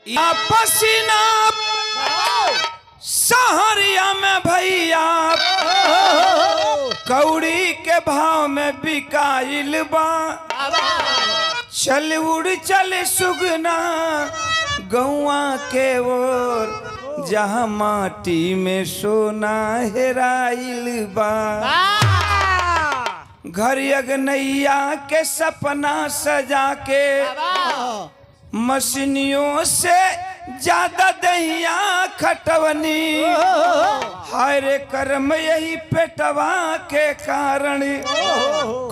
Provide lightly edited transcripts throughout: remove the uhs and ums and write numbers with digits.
या पसीना सहरिया में भैया कौड़ी के भाव में बिकाइल बा। चल उड़ चल सुगना गौआ के ओर जहाँ माटी में सोना हेराइल बा। घर अगनैया के सपना सजा के मशीनियों से ज्यादा दहिया खटवनी। हाय रे कर्म यही पेटवा के कारण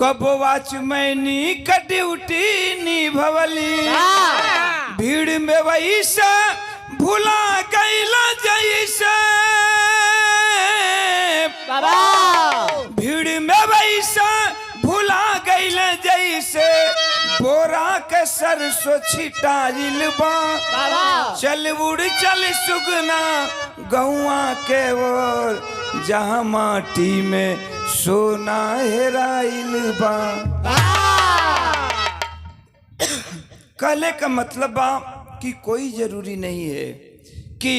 कब वाचमैनी का ड्यूटी निभवली। भीड़ में वही से भुला गईला जैसे भीड़ में वही से भुला गईला जैसे बोरा के सरसों छिटाइल बा। चल उड़ चल सुगना गौआ के ओर जहाँ माटी में सोना हेराइल बा। कहले का मतलब बा कि कोई जरूरी नहीं है कि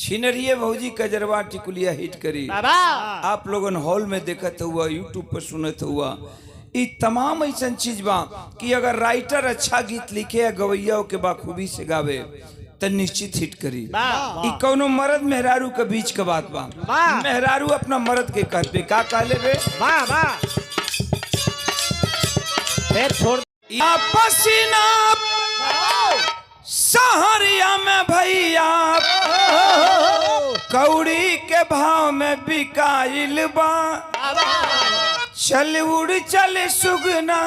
छिनरिये भौजी कजरवा टिकुलिया हिट करी। आप लोगन हॉल में देखत हुआ, यूट्यूब पर सुनत हुआ, ये तमाम ऐसा चीज बा कि अगर राइटर अच्छा गीत लिखे या गवैया के बाखूबी से गावे तो निश्चित हिट करी। ई कौनो मर्द मेहरारू के बीच का बात बा। मेहरारू अपना मर्द के कहते का कहले बे या पसीना सहरिया में भैया कौड़ी के भाव में बिकाइल बा। चल उड़ चल सुगना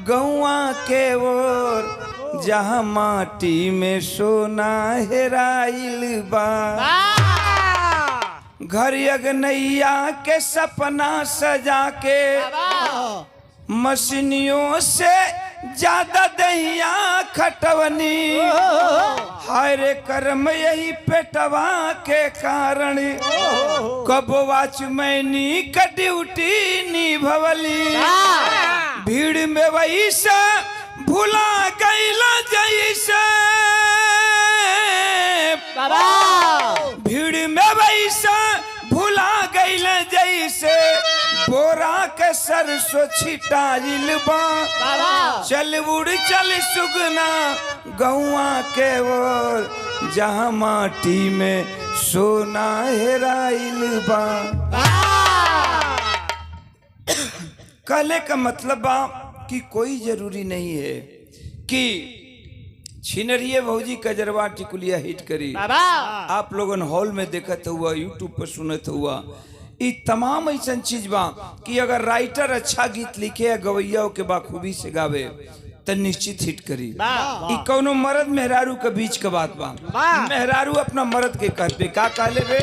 गौआ के ओर जहाँ माटी में सोना हेराइल बा। घर अगनैया के सपना सजा के मशीनियों से ज्यादा दहिया खटवनी। हाय रे कर्म यही पेटवा के कारण कब वाचमैनी का ड्यूटी निभवली। भीड़ में वही से भुला गईला जैसे भीड़ में वही से भुला गईला जैसे बोरा के सरसों छिटाइल बा। चल उड़ चल सुगना गौआ के ओर जहाँ माटी में सोना हेराइल बा। कहले का मतलब बा कि कोई जरूरी नहीं है कि छिनरिये भौजी कजरवा टिकुलिया हिट करी। आप लोगन हॉल में देखत हुआ, यूट्यूब पर सुनत हुआ, ये तमाम ऐसा चीज बा कि अगर राइटर अच्छा गीत लिखे या गवैया के बाखूबी से गावे तो निश्चित हिट करी। ई कौनो मर्द मेहरारू के बीच का बात बा। मेहरारू अपना मर्द के कहते का कहले बे